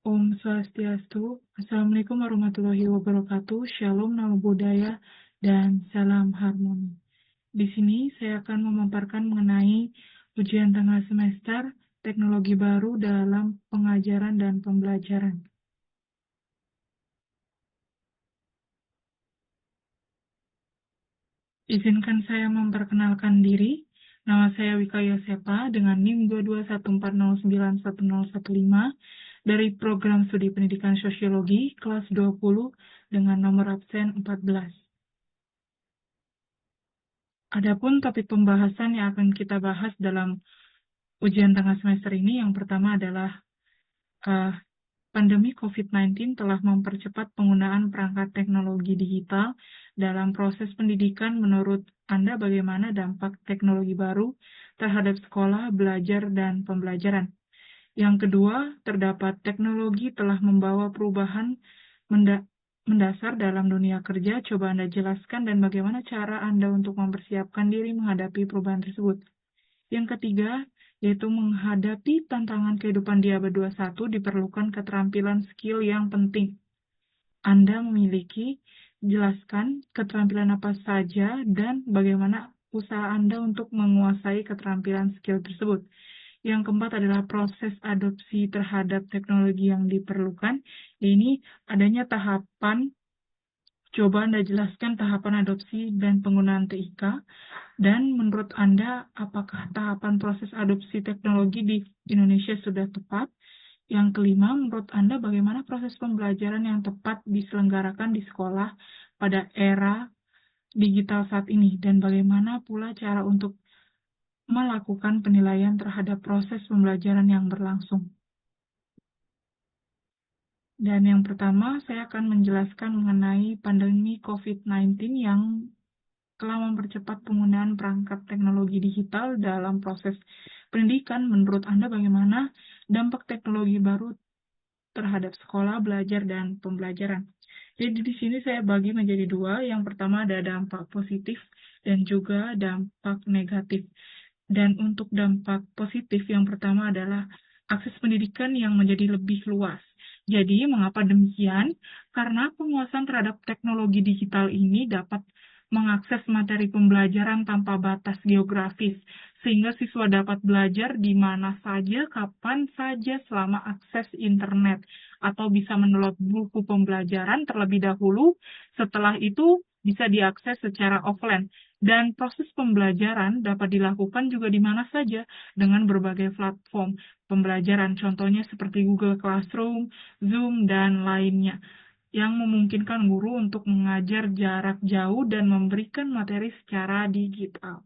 Om Swastiastu, Assalamualaikum warahmatullahi wabarakatuh, Shalom, Namo Buddhaya, dan Salam Harmoni. Di sini saya akan memaparkan mengenai ujian tengah semester, teknologi baru dalam pengajaran dan pembelajaran. Izinkan saya memperkenalkan diri. Nama saya Wika Yosepa dengan NIM 22140911015 dari Program Studi Pendidikan Sosiologi kelas 20 dengan nomor absen 14. Adapun topik pembahasan yang akan kita bahas dalam ujian tengah semester ini, yang pertama adalah pandemi COVID-19 telah mempercepat penggunaan perangkat teknologi digital dalam proses pendidikan. Menurut Anda, bagaimana dampak teknologi baru terhadap sekolah, belajar, dan pembelajaran? Yang kedua, terdapat teknologi telah membawa perubahan mendasar dalam dunia kerja. Coba Anda jelaskan dan bagaimana cara Anda untuk mempersiapkan diri menghadapi perubahan tersebut. Yang ketiga, yaitu menghadapi tantangan kehidupan di abad 21 diperlukan keterampilan skill yang penting. Anda memiliki, jelaskan keterampilan apa saja dan bagaimana usaha Anda untuk menguasai keterampilan skill tersebut. Yang keempat adalah proses adopsi terhadap teknologi yang diperlukan. Ini adanya tahapan. Coba Anda jelaskan tahapan adopsi dan penggunaan TIK. Dan menurut Anda, apakah tahapan proses adopsi teknologi di Indonesia sudah tepat? Yang kelima, menurut Anda bagaimana proses pembelajaran yang tepat diselenggarakan di sekolah pada era digital saat ini? Dan bagaimana pula cara untuk melakukan penilaian terhadap proses pembelajaran yang berlangsung? Dan yang pertama, saya akan menjelaskan mengenai pandemi COVID-19 yang telah mempercepat penggunaan perangkat teknologi digital dalam proses pendidikan. Menurut Anda bagaimana dampak teknologi baru terhadap sekolah, belajar, dan pembelajaran? Jadi di sini saya bagi menjadi dua. Yang pertama ada dampak positif dan juga dampak negatif. Dan untuk dampak positif yang pertama adalah akses pendidikan yang menjadi lebih luas. Jadi mengapa demikian? Karena penguasaan terhadap teknologi digital ini dapat mengakses materi pembelajaran tanpa batas geografis, sehingga siswa dapat belajar di mana saja, kapan saja selama akses internet, atau bisa mendownload buku pembelajaran terlebih dahulu, setelah itu bisa diakses secara offline. Dan proses pembelajaran dapat dilakukan juga di mana saja dengan berbagai platform pembelajaran, contohnya seperti Google Classroom, Zoom, dan lainnya, yang memungkinkan guru untuk mengajar jarak jauh dan memberikan materi secara digital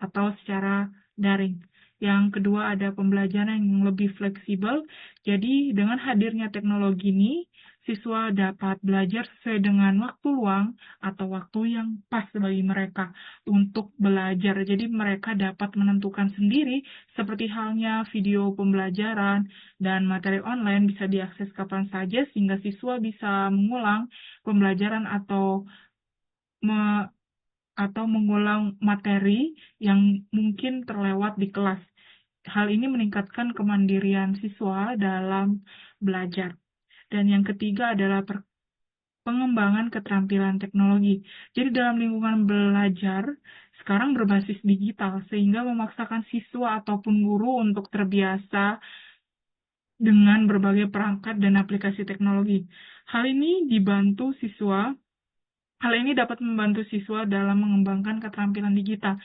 atau secara daring. Yang kedua ada pembelajaran yang lebih fleksibel. Jadi dengan hadirnya teknologi ini, siswa dapat belajar sesuai dengan waktu luang atau waktu yang pas bagi mereka untuk belajar. Jadi mereka dapat menentukan sendiri, seperti halnya video pembelajaran dan materi online bisa diakses kapan saja, sehingga siswa bisa mengulang pembelajaran atau mengulang materi yang mungkin terlewat di kelas. Hal ini meningkatkan kemandirian siswa dalam belajar. Dan yang ketiga adalah pengembangan keterampilan teknologi. Jadi dalam lingkungan belajar sekarang berbasis digital, sehingga memaksakan siswa ataupun guru untuk terbiasa dengan berbagai perangkat dan aplikasi teknologi. Hal ini dapat membantu siswa dalam mengembangkan keterampilan digital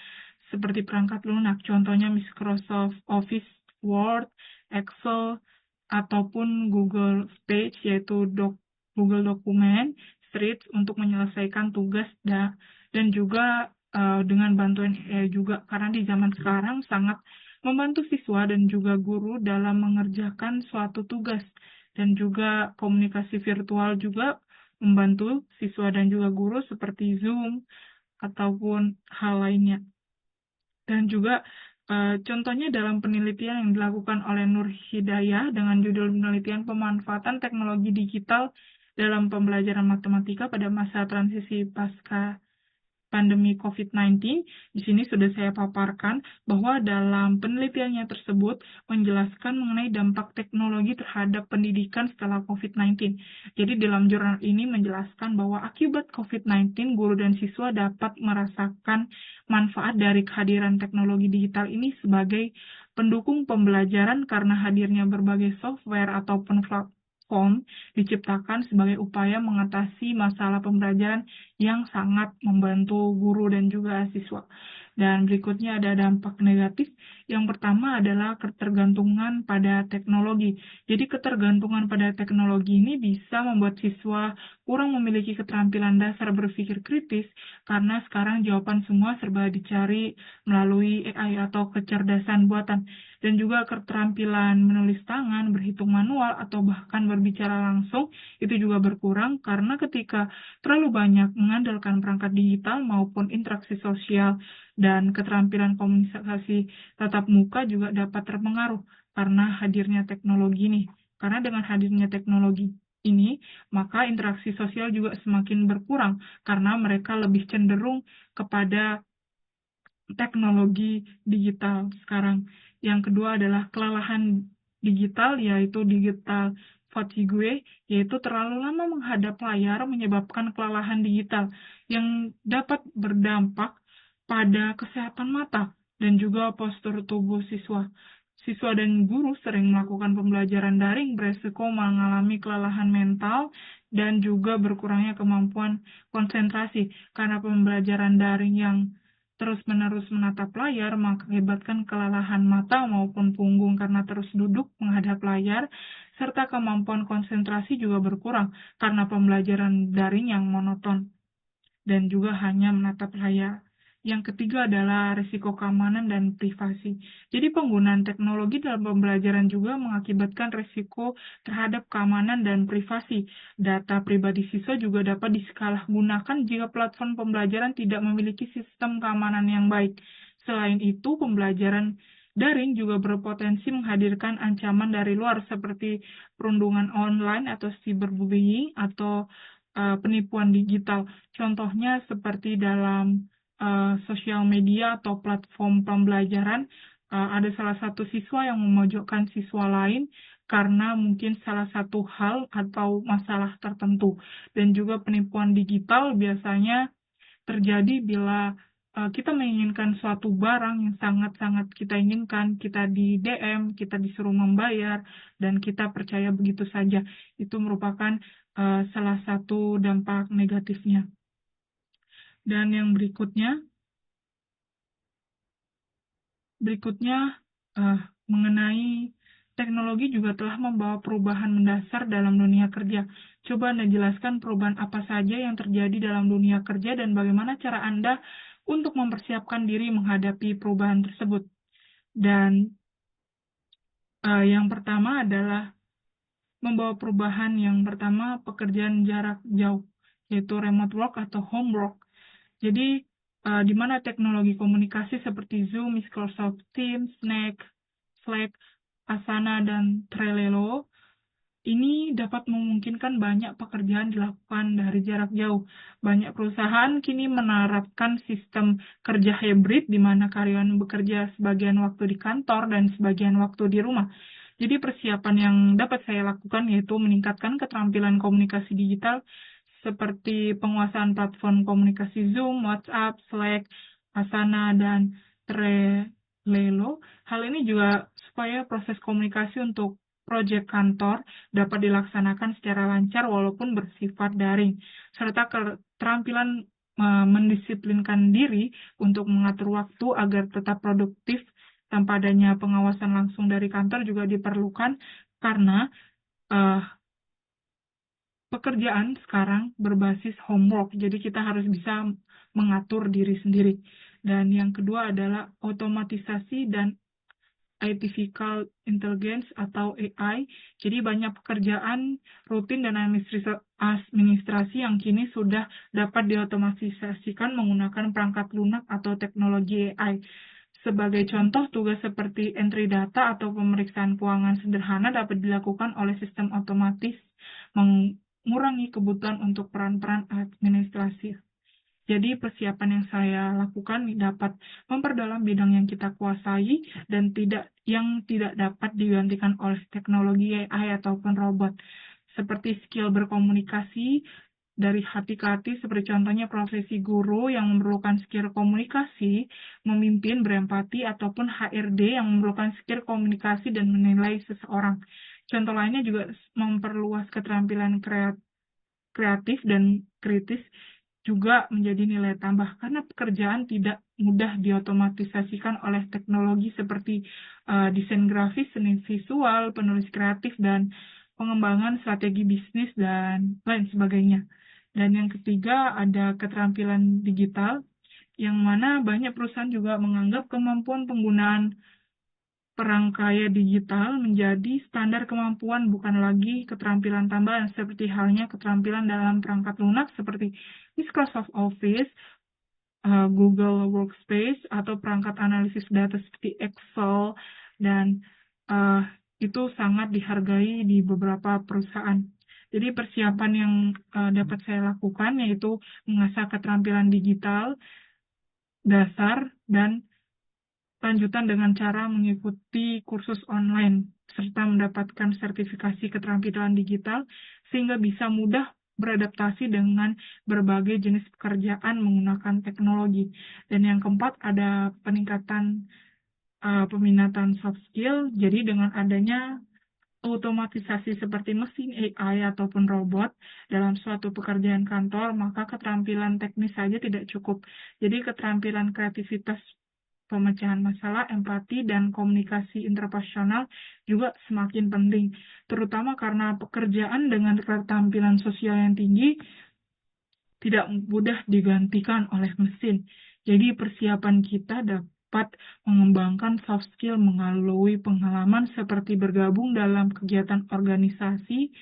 seperti perangkat lunak, contohnya Microsoft Office, Word, Excel, ataupun Google Page, yaitu Google Dokumen, Sheets untuk menyelesaikan tugas, dan juga dengan bantuan AI juga, karena di zaman sekarang sangat membantu siswa dan juga guru dalam mengerjakan suatu tugas, dan juga komunikasi virtual juga membantu siswa dan juga guru seperti Zoom ataupun hal lainnya. Dan juga contohnya dalam penelitian yang dilakukan oleh Nur Hidayah dengan judul penelitian pemanfaatan teknologi digital dalam pembelajaran matematika pada masa transisi pasca pandemi COVID-19, di sini sudah saya paparkan bahwa dalam penelitiannya tersebut menjelaskan mengenai dampak teknologi terhadap pendidikan setelah COVID-19. Jadi dalam jurnal ini menjelaskan bahwa akibat COVID-19, guru dan siswa dapat merasakan manfaat dari kehadiran teknologi digital ini sebagai pendukung pembelajaran karena hadirnya berbagai software ataupun platform diciptakan sebagai upaya mengatasi masalah pembelajaran yang sangat membantu guru dan juga siswa. Dan berikutnya ada dampak negatif. Yang pertama adalah ketergantungan pada teknologi. Jadi ketergantungan pada teknologi ini bisa membuat siswa kurang memiliki keterampilan dasar berpikir kritis karena sekarang jawaban semua serba dicari melalui AI atau kecerdasan buatan. Dan juga keterampilan menulis tangan, berhitung manual, atau bahkan berbicara langsung itu juga berkurang karena ketika terlalu banyak mengandalkan perangkat digital maupun interaksi sosial dan keterampilan komunikasi tatap muka juga dapat terpengaruh karena hadirnya teknologi nih. Karena dengan hadirnya teknologi ini, maka interaksi sosial juga semakin berkurang karena mereka lebih cenderung kepada teknologi digital sekarang. Yang kedua adalah kelelahan digital, yaitu digital fatigue, yaitu terlalu lama menghadap layar menyebabkan kelelahan digital yang dapat berdampak pada kesehatan mata dan juga postur tubuh siswa. Siswa dan guru sering melakukan pembelajaran daring beresiko mengalami kelelahan mental dan juga berkurangnya kemampuan konsentrasi karena pembelajaran daring yang terus-menerus menatap layar mengakibatkan kelelahan mata maupun punggung karena terus duduk menghadap layar, serta kemampuan konsentrasi juga berkurang karena pembelajaran daring yang monoton dan juga hanya menatap layar. Yang ketiga adalah risiko keamanan dan privasi. Jadi penggunaan teknologi dalam pembelajaran juga mengakibatkan risiko terhadap keamanan dan privasi. Data pribadi siswa juga dapat disalahgunakan jika platform pembelajaran tidak memiliki sistem keamanan yang baik. Selain itu, pembelajaran daring juga berpotensi menghadirkan ancaman dari luar seperti perundungan online atau cyberbullying atau penipuan digital. Contohnya seperti dalam sosial media atau platform pembelajaran, ada salah satu siswa yang memojokkan siswa lain karena mungkin salah satu hal atau masalah tertentu. Dan juga penipuan digital biasanya terjadi bila kita menginginkan suatu barang yang sangat-sangat kita inginkan, kita di DM, kita disuruh membayar, dan kita percaya begitu saja. Itu merupakan salah satu dampak negatifnya. Dan yang berikutnya mengenai teknologi juga telah membawa perubahan mendasar dalam dunia kerja. Coba Anda jelaskan perubahan apa saja yang terjadi dalam dunia kerja dan bagaimana cara Anda untuk mempersiapkan diri menghadapi perubahan tersebut. Dan yang pertama adalah membawa perubahan. Yang pertama, pekerjaan jarak jauh, yaitu remote work atau home work. Jadi, di mana teknologi komunikasi seperti Zoom, Microsoft Teams, Slack, Asana, dan Trello ini dapat memungkinkan banyak pekerjaan dilakukan dari jarak jauh. Banyak perusahaan kini menerapkan sistem kerja hybrid di mana karyawan bekerja sebagian waktu di kantor dan sebagian waktu di rumah. Jadi persiapan yang dapat saya lakukan yaitu meningkatkan keterampilan komunikasi digital seperti penguasaan platform komunikasi Zoom, WhatsApp, Slack, Asana, dan Trello. Hal ini juga supaya proses komunikasi untuk proyek kantor dapat dilaksanakan secara lancar walaupun bersifat daring, serta keterampilan mendisiplinkan diri untuk mengatur waktu agar tetap produktif tanpa adanya pengawasan langsung dari kantor juga diperlukan karena pekerjaan sekarang berbasis homework, jadi kita harus bisa mengatur diri sendiri. Dan yang kedua adalah otomatisasi dan artificial intelligence atau AI. Jadi banyak pekerjaan rutin dan administrasi yang kini sudah dapat diotomatisasikan menggunakan perangkat lunak atau teknologi AI. Sebagai contoh, tugas seperti entry data atau pemeriksaan keuangan sederhana dapat dilakukan oleh sistem otomatis, mengurangi kebutuhan untuk peran-peran administrasi. Jadi persiapan yang saya lakukan dapat memperdalam bidang yang kita kuasai dan tidak dapat digantikan oleh teknologi AI ataupun robot. Seperti skill berkomunikasi dari hati ke hati, seperti contohnya profesi guru yang memerlukan skill komunikasi, memimpin, berempati, ataupun HRD yang memerlukan skill komunikasi dan menilai seseorang. Contoh lainnya juga memperluas keterampilan kreatif dan kritis juga menjadi nilai tambah karena pekerjaan tidak mudah diotomatisasikan oleh teknologi seperti desain grafis, seni visual, penulis kreatif, dan pengembangan strategi bisnis, dan lain sebagainya. Dan yang ketiga ada keterampilan digital, yang mana banyak perusahaan juga menganggap kemampuan penggunaan perangkaya digital menjadi standar kemampuan, bukan lagi keterampilan tambahan seperti halnya keterampilan dalam perangkat lunak seperti Microsoft Office, Google Workspace, atau perangkat analisis data seperti Excel, dan itu sangat dihargai di beberapa perusahaan. Jadi persiapan yang dapat saya lakukan yaitu mengasah keterampilan digital dasar dan lanjutan dengan cara mengikuti kursus online serta mendapatkan sertifikasi keterampilan digital sehingga bisa mudah beradaptasi dengan berbagai jenis pekerjaan menggunakan teknologi. Dan yang keempat ada peningkatan peminatan soft skill. Jadi dengan adanya otomatisasi seperti mesin AI ataupun robot dalam suatu pekerjaan kantor, maka keterampilan teknis saja tidak cukup. Jadi keterampilan kreativitas, pemecahan masalah, empati, dan komunikasi interpersonal juga semakin penting, terutama karena pekerjaan dengan keterampilan sosial yang tinggi tidak mudah digantikan oleh mesin. Jadi persiapan kita dapat mengembangkan soft skill melalui pengalaman seperti bergabung dalam kegiatan organisasi,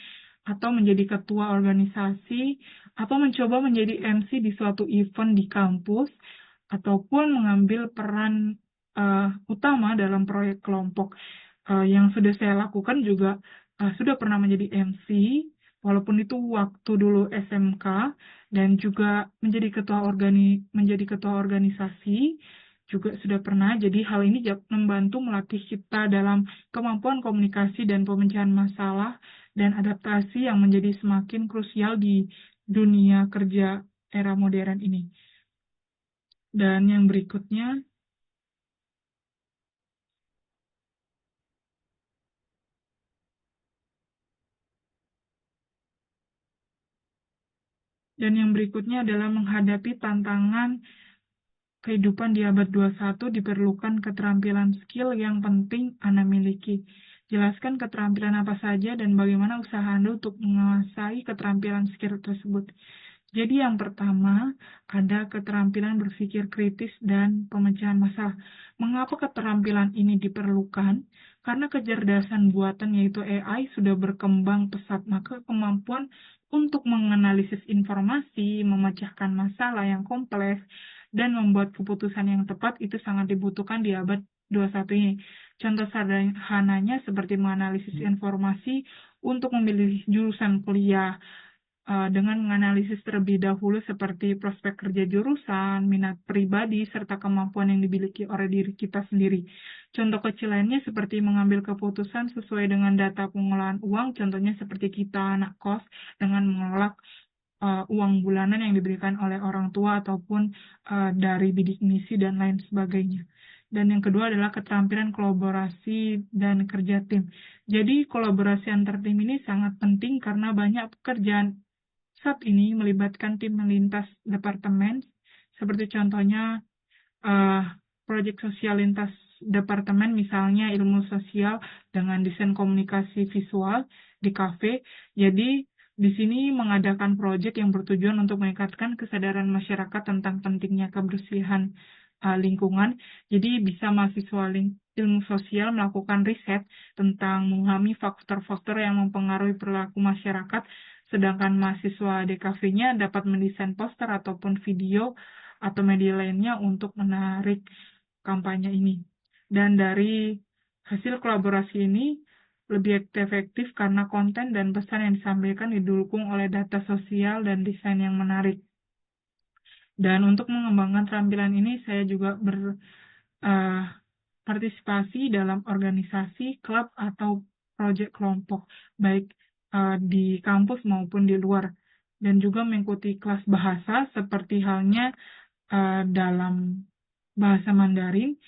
atau menjadi ketua organisasi, atau mencoba menjadi MC di suatu event di kampus, ataupun mengambil peran utama dalam proyek kelompok. Yang sudah saya lakukan juga sudah pernah menjadi MC, walaupun itu waktu dulu SMK, dan juga menjadi ketua organisasi juga sudah pernah. Jadi hal ini membantu melatih kita dalam kemampuan komunikasi dan pemecahan masalah dan adaptasi yang menjadi semakin krusial di dunia kerja era modern ini. Dan yang berikutnya adalah menghadapi tantangan kehidupan di abad 21 diperlukan keterampilan skill yang penting Anda miliki. Jelaskan keterampilan apa saja dan bagaimana usaha Anda untuk menguasai keterampilan skill tersebut. Jadi yang pertama, ada keterampilan berpikir kritis dan pemecahan masalah. Mengapa keterampilan ini diperlukan? Karena kecerdasan buatan yaitu AI sudah berkembang pesat, maka kemampuan untuk menganalisis informasi, memecahkan masalah yang kompleks, dan membuat keputusan yang tepat itu sangat dibutuhkan di abad 21 ini. Contoh sederhananya seperti menganalisis informasi untuk memilih jurusan kuliah, dengan menganalisis terlebih dahulu seperti prospek kerja jurusan, minat pribadi, serta kemampuan yang dimiliki oleh diri kita sendiri. Contoh kecil lainnya seperti mengambil keputusan sesuai dengan data pengolahan uang, contohnya seperti kita anak kos dengan mengelola uang bulanan yang diberikan oleh orang tua ataupun dari bidik misi dan lain sebagainya. Dan yang kedua adalah keterampilan kolaborasi dan kerja tim. Jadi kolaborasi antar tim ini sangat penting karena banyak pekerjaan saat ini melibatkan tim lintas departemen, seperti contohnya proyek sosial lintas departemen, misalnya ilmu sosial dengan desain komunikasi visual di kafe. Jadi di sini mengadakan proyek yang bertujuan untuk meningkatkan kesadaran masyarakat tentang pentingnya kebersihan lingkungan. Jadi bisa mahasiswa ilmu sosial melakukan riset tentang memahami faktor-faktor yang mempengaruhi perilaku masyarakat, sedangkan mahasiswa DKV-nya dapat mendesain poster ataupun video atau media lainnya untuk menarik kampanye ini. Dan dari hasil kolaborasi ini lebih efektif karena konten dan pesan yang disampaikan didukung oleh data sosial dan desain yang menarik. Dan untuk mengembangkan keterampilan ini, saya juga berpartisipasi dalam organisasi, klub, atau proyek kelompok, baik di kampus maupun di luar. Dan juga mengikuti kelas bahasa seperti halnya dalam bahasa Mandarin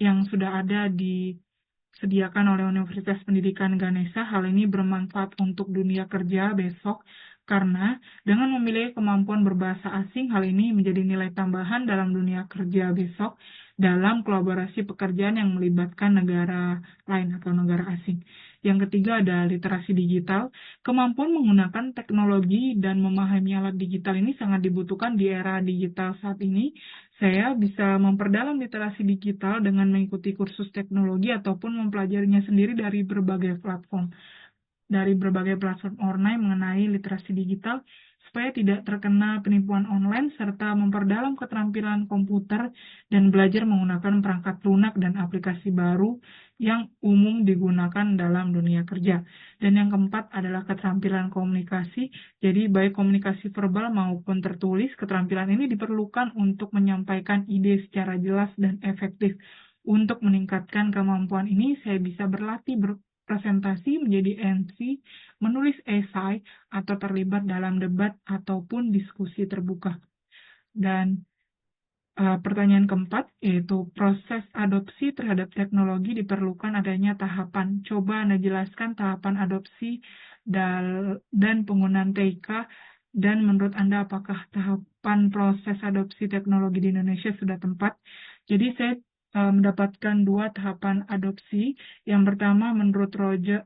yang sudah ada disediakan oleh Universitas Pendidikan Ganesha. Hal ini bermanfaat untuk dunia kerja besok karena dengan memiliki kemampuan berbahasa asing, hal ini menjadi nilai tambahan dalam dunia kerja besok dalam kolaborasi pekerjaan yang melibatkan negara lain atau negara asing. Yang ketiga ada literasi digital. Kemampuan menggunakan teknologi dan memahami alat digital ini sangat dibutuhkan di era digital saat ini. Saya bisa memperdalam literasi digital dengan mengikuti kursus teknologi ataupun mempelajarinya sendiri dari berbagai platform online mengenai literasi digital supaya tidak terkena penipuan online serta memperdalam keterampilan komputer dan belajar menggunakan perangkat lunak dan aplikasi baru yang umum digunakan dalam dunia kerja. Dan yang keempat adalah keterampilan komunikasi. Jadi baik komunikasi verbal maupun tertulis, keterampilan ini diperlukan untuk menyampaikan ide secara jelas dan efektif. Untuk meningkatkan kemampuan ini, saya bisa berlatih presentasi, menjadi MC, menulis esai, atau terlibat dalam debat ataupun diskusi terbuka. Dan pertanyaan keempat, yaitu proses adopsi terhadap teknologi diperlukan adanya tahapan. Coba Anda jelaskan tahapan adopsi dan penggunaan TIK, dan menurut Anda apakah tahapan proses adopsi teknologi di Indonesia sudah tepat? Jadi saya mendapatkan dua tahapan adopsi. Yang pertama menurut Roger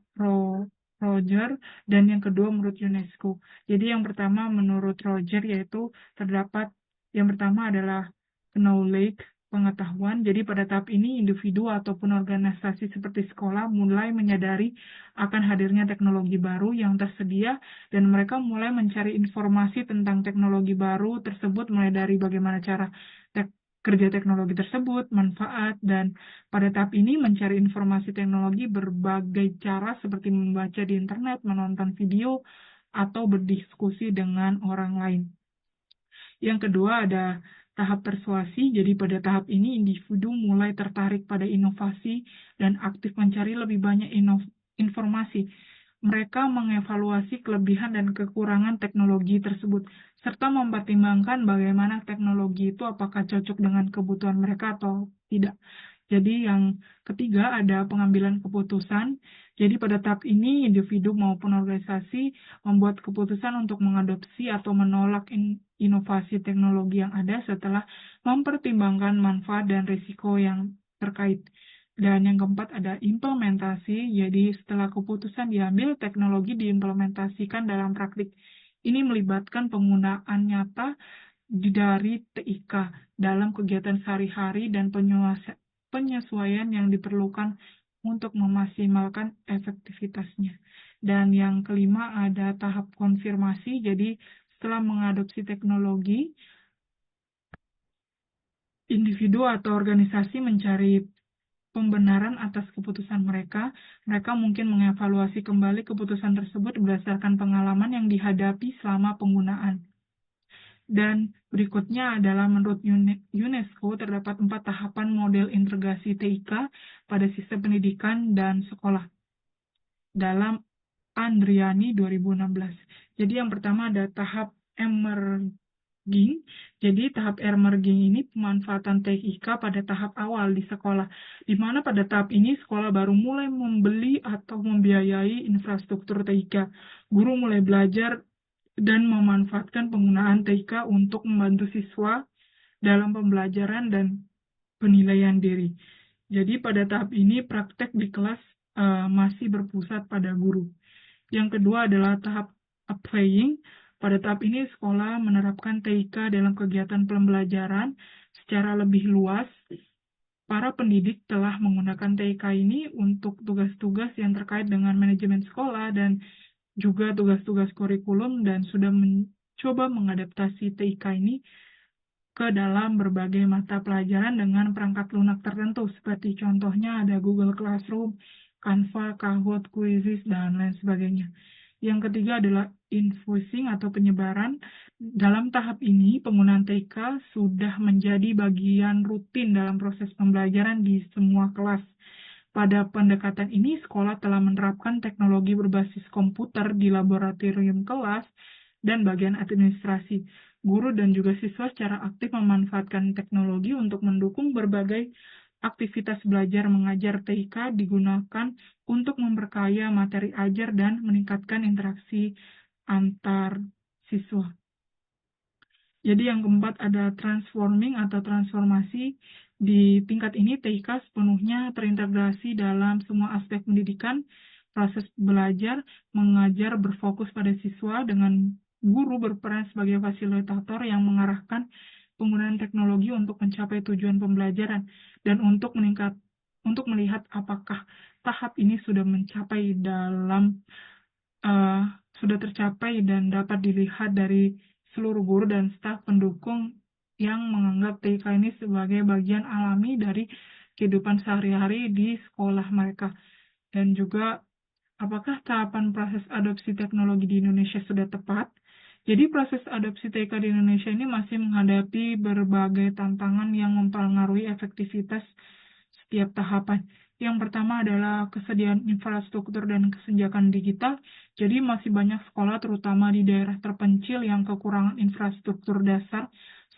dan yang kedua menurut UNESCO. Jadi yang pertama menurut Roger yaitu terdapat yang pertama adalah knowledge, pengetahuan. Jadi pada tahap ini individu ataupun organisasi seperti sekolah mulai menyadari akan hadirnya teknologi baru yang tersedia dan mereka mulai mencari informasi tentang teknologi baru tersebut mulai dari bagaimana cara kerja teknologi tersebut, manfaat, dan pada tahap ini mencari informasi teknologi berbagai cara seperti membaca di internet, menonton video, atau berdiskusi dengan orang lain. Yang kedua ada tahap persuasi, jadi pada tahap ini individu mulai tertarik pada inovasi dan aktif mencari lebih banyak informasi. Mereka mengevaluasi kelebihan dan kekurangan teknologi tersebut, serta mempertimbangkan bagaimana teknologi itu apakah cocok dengan kebutuhan mereka atau tidak. Jadi yang ketiga ada pengambilan keputusan. Jadi pada tahap ini individu maupun organisasi membuat keputusan untuk mengadopsi atau menolak inovasi teknologi yang ada setelah mempertimbangkan manfaat dan risiko yang terkait. Dan yang keempat ada implementasi, jadi setelah keputusan diambil, teknologi diimplementasikan dalam praktik. Ini melibatkan penggunaan nyata dari TIK dalam kegiatan sehari-hari dan penyesuaian yang diperlukan untuk memaksimalkan efektivitasnya. Dan yang kelima ada tahap konfirmasi, jadi setelah mengadopsi teknologi, individu atau organisasi mencari pembenaran atas keputusan mereka. Mereka mungkin mengevaluasi kembali keputusan tersebut berdasarkan pengalaman yang dihadapi selama penggunaan. Dan berikutnya adalah menurut UNESCO terdapat 4 tahapan model integrasi TIK pada sistem pendidikan dan sekolah dalam Andriani 2016. Jadi yang pertama ada tahap emerging. Jadi tahap emerging ini pemanfaatan TIK pada tahap awal di sekolah, di mana pada tahap ini sekolah baru mulai membeli atau membiayai infrastruktur TIK. Guru mulai belajar dan memanfaatkan penggunaan TIK untuk membantu siswa dalam pembelajaran dan penilaian diri. Jadi pada tahap ini praktek di kelas masih berpusat pada guru. Yang kedua adalah tahap applying. Pada tahap ini sekolah menerapkan TIK dalam kegiatan pembelajaran secara lebih luas. Para pendidik telah menggunakan TIK ini untuk tugas-tugas yang terkait dengan manajemen sekolah dan juga tugas-tugas kurikulum dan sudah mencoba mengadaptasi TIK ini ke dalam berbagai mata pelajaran dengan perangkat lunak tertentu, seperti contohnya ada Google Classroom, Canva, Kahoot, Quizzes, dan lain sebagainya. Yang ketiga adalah infusing atau penyebaran. Dalam tahap ini, penggunaan TK sudah menjadi bagian rutin dalam proses pembelajaran di semua kelas. Pada pendekatan ini, sekolah telah menerapkan teknologi berbasis komputer di laboratorium kelas dan bagian administrasi. Guru dan juga siswa secara aktif memanfaatkan teknologi untuk mendukung berbagai aktivitas belajar mengajar. TK digunakan untuk memperkaya materi ajar dan meningkatkan interaksi antar siswa. Jadi yang keempat ada transforming atau transformasi. Di tingkat ini TK sepenuhnya terintegrasi dalam semua aspek pendidikan. Proses belajar mengajar berfokus pada siswa dengan guru berperan sebagai fasilitator yang mengarahkan penggunaan teknologi untuk mencapai tujuan pembelajaran dan untuk melihat apakah tahap ini sudah tercapai dan dapat dilihat dari seluruh guru dan staf pendukung yang menganggap TK ini sebagai bagian alami dari kehidupan sehari-hari di sekolah mereka. Dan juga apakah tahapan proses adopsi teknologi di Indonesia sudah tepat? Jadi proses adopsi TK di Indonesia ini masih menghadapi berbagai tantangan yang mempengaruhi efektivitas setiap tahapan. Yang pertama adalah kesediaan infrastruktur dan kesenjangan digital. Jadi masih banyak sekolah terutama di daerah terpencil yang kekurangan infrastruktur dasar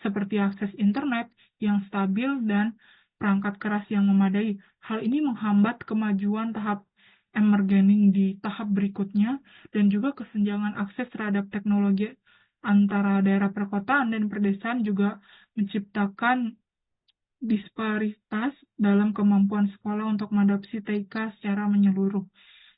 seperti akses internet yang stabil dan perangkat keras yang memadai. Hal ini menghambat kemajuan tahap emerging di tahap berikutnya dan juga kesenjangan akses terhadap teknologi antara daerah perkotaan dan pedesaan juga menciptakan disparitas dalam kemampuan sekolah untuk mengadopsi TK secara menyeluruh.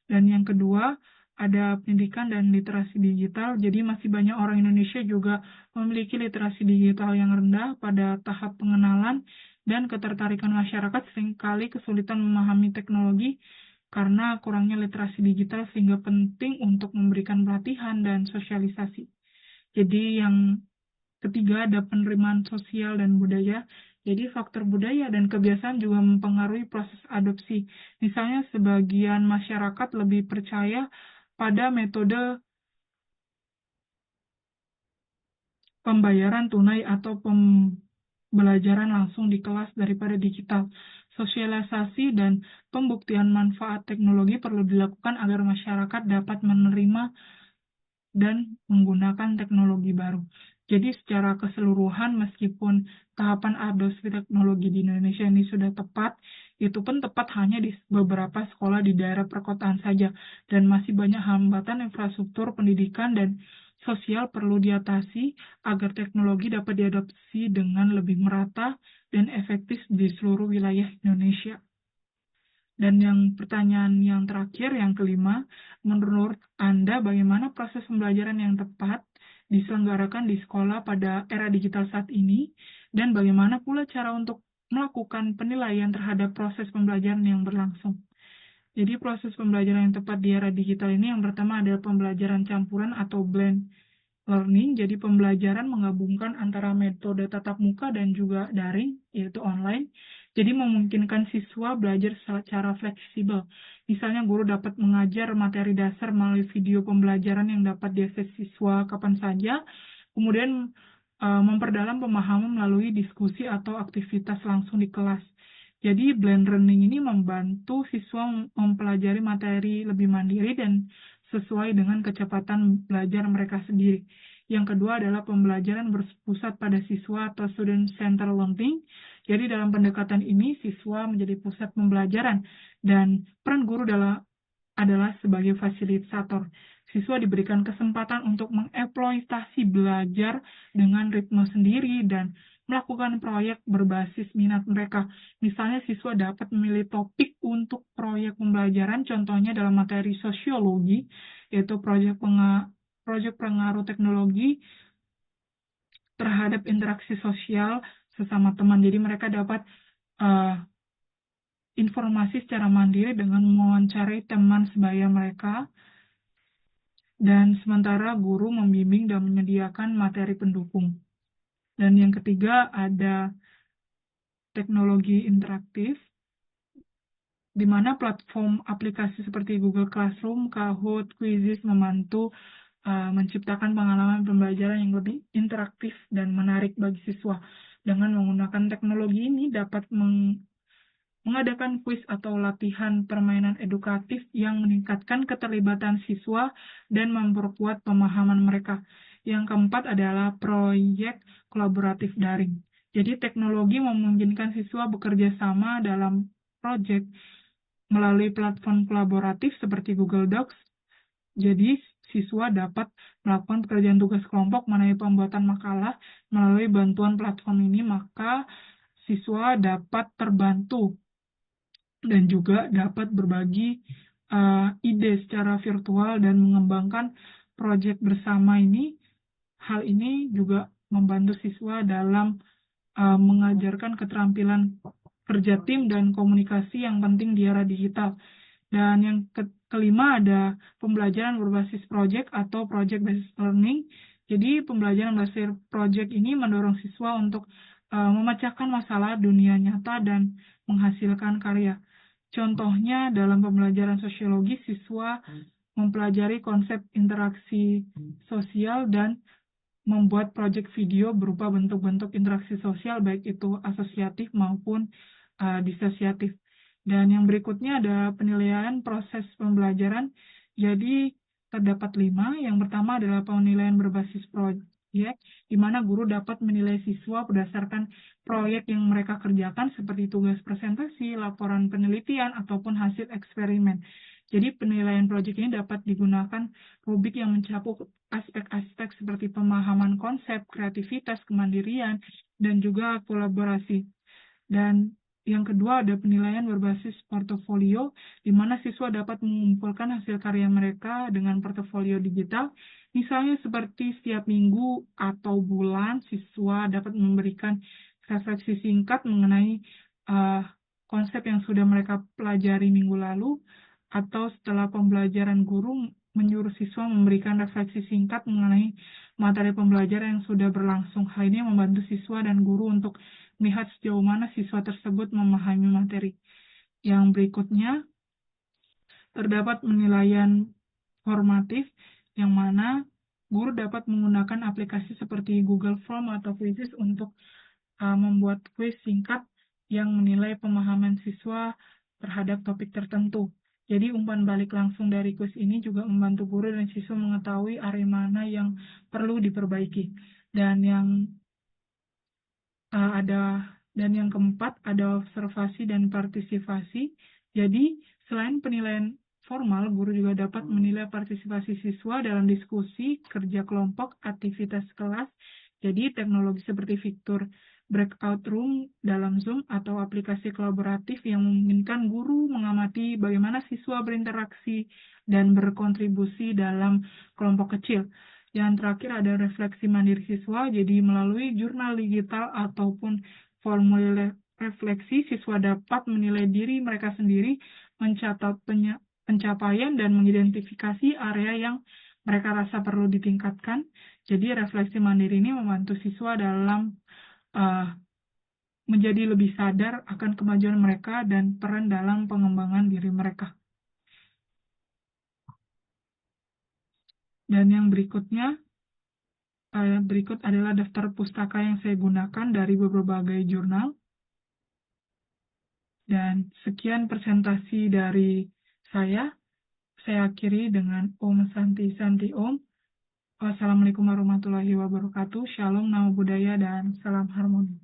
Dan yang kedua, ada pendidikan dan literasi digital. Jadi masih banyak orang Indonesia juga memiliki literasi digital yang rendah pada tahap pengenalan dan ketertarikan masyarakat seringkali kesulitan memahami teknologi karena kurangnya literasi digital sehingga penting untuk memberikan pelatihan dan sosialisasi. Jadi yang ketiga ada penerimaan sosial dan budaya. Jadi faktor budaya dan kebiasaan juga mempengaruhi proses adopsi. Misalnya sebagian masyarakat lebih percaya pada metode pembayaran tunai atau pembelajaran langsung di kelas daripada digital. Sosialisasi dan pembuktian manfaat teknologi perlu dilakukan agar masyarakat dapat menerima dan menggunakan teknologi baru. Jadi secara keseluruhan meskipun tahapan adopsi teknologi di Indonesia ini sudah tepat, itu pun tepat hanya di beberapa sekolah di daerah perkotaan saja dan masih banyak hambatan infrastruktur pendidikan dan sosial perlu diatasi agar teknologi dapat diadopsi dengan lebih merata dan efektif di seluruh wilayah Indonesia. Dan yang pertanyaan yang terakhir, yang kelima, menurut Anda bagaimana proses pembelajaran yang tepat diselenggarakan di sekolah pada era digital saat ini, dan bagaimana pula cara untuk melakukan penilaian terhadap proses pembelajaran yang berlangsung? Jadi proses pembelajaran yang tepat di era digital ini yang pertama adalah pembelajaran campuran atau blend learning. Jadi pembelajaran menggabungkan antara metode tatap muka dan juga daring, yaitu online. Jadi memungkinkan siswa belajar secara fleksibel. Misalnya guru dapat mengajar materi dasar melalui video pembelajaran yang dapat diakses siswa kapan saja, kemudian memperdalam pemahaman melalui diskusi atau aktivitas langsung di kelas. Jadi blend learning ini membantu siswa mempelajari materi lebih mandiri dan sesuai dengan kecepatan belajar mereka sendiri. Yang kedua adalah pembelajaran berpusat pada siswa atau student-centered learning. Jadi dalam pendekatan ini, siswa menjadi pusat pembelajaran dan peran guru adalah sebagai fasilitator. Siswa diberikan kesempatan untuk mengeksploitasi belajar dengan ritme sendiri dan melakukan proyek berbasis minat mereka. Misalnya siswa dapat memilih topik untuk proyek pembelajaran, contohnya dalam materi sosiologi, yaitu proyek pengaruh teknologi terhadap interaksi sosial sesama teman. Jadi mereka dapat informasi secara mandiri dengan mewawancarai teman sebaya mereka, dan sementara guru membimbing dan menyediakan materi pendukung. Dan yang ketiga ada teknologi interaktif. di mana platform aplikasi seperti Google Classroom, Kahoot, Quizizz membantu menciptakan pengalaman pembelajaran yang lebih interaktif dan menarik bagi siswa. Dengan menggunakan teknologi ini dapat mengadakan kuis atau latihan permainan edukatif yang meningkatkan keterlibatan siswa dan memperkuat pemahaman mereka. Yang keempat adalah proyek kolaboratif daring. Jadi teknologi memungkinkan siswa bekerja sama dalam proyek melalui platform kolaboratif seperti Google Docs. Jadi, siswa dapat melakukan pekerjaan tugas kelompok mengenai pembuatan makalah melalui bantuan platform ini, maka siswa dapat terbantu dan juga dapat berbagi ide secara virtual dan mengembangkan proyek bersama ini. Hal ini juga membantu siswa dalam mengajarkan keterampilan kerja tim dan komunikasi yang penting di era digital. Dan yang kelima ada pembelajaran berbasis project atau project based learning. Jadi pembelajaran berbasis project ini mendorong siswa untuk memecahkan masalah dunia nyata dan menghasilkan karya. Contohnya dalam pembelajaran sosiologi, siswa mempelajari konsep interaksi sosial dan membuat proyek video berupa bentuk-bentuk interaksi sosial, baik itu asosiatif maupun disosiatif. Dan yang berikutnya ada penilaian proses pembelajaran. Jadi terdapat 5. Yang pertama adalah penilaian berbasis proyek, di mana guru dapat menilai siswa berdasarkan proyek yang mereka kerjakan seperti tugas presentasi, laporan penelitian, ataupun hasil eksperimen. Jadi penilaian proyek ini dapat digunakan rubrik yang mencakup aspek-aspek seperti pemahaman konsep, kreativitas, kemandirian, dan juga kolaborasi. Dan yang kedua ada penilaian berbasis portofolio, di mana siswa dapat mengumpulkan hasil karya mereka dengan portofolio digital. Misalnya seperti setiap minggu atau bulan, siswa dapat memberikan refleksi singkat mengenai konsep yang sudah mereka pelajari minggu lalu, atau setelah pembelajaran guru menyuruh siswa memberikan refleksi singkat mengenai materi pembelajaran yang sudah berlangsung. Hal ini membantu siswa dan guru untuk melihat sejauh mana siswa tersebut memahami materi. Yang berikutnya, terdapat penilaian formatif, yang mana guru dapat menggunakan aplikasi seperti Google Form atau Quizizz untuk membuat kuis singkat yang menilai pemahaman siswa terhadap topik tertentu. Jadi umpan balik langsung dari kuis ini juga membantu guru dan siswa mengetahui area mana yang perlu diperbaiki. Dan yang keempat ada observasi dan partisipasi. Jadi selain penilaian formal, guru juga dapat menilai partisipasi siswa dalam diskusi, kerja kelompok, aktivitas kelas. Jadi teknologi seperti fitur breakout room dalam Zoom atau aplikasi kolaboratif yang memungkinkan guru mengamati bagaimana siswa berinteraksi dan berkontribusi dalam kelompok kecil. Yang terakhir ada refleksi mandiri siswa, jadi melalui jurnal digital ataupun formulir refleksi, siswa dapat menilai diri mereka sendiri, mencatat pencapaian, dan mengidentifikasi area yang mereka rasa perlu ditingkatkan. Jadi refleksi mandiri ini membantu siswa dalam menjadi lebih sadar akan kemajuan mereka dan peran dalam pengembangan diri mereka. Dan yang berikutnya, berikut adalah daftar pustaka yang saya gunakan dari berbagai jurnal. Dan sekian presentasi dari saya. Saya akhiri dengan Om Santi Santi Om. Wassalamualaikum warahmatullahi wabarakatuh. Shalom, namo buddhaya, dan salam harmoni.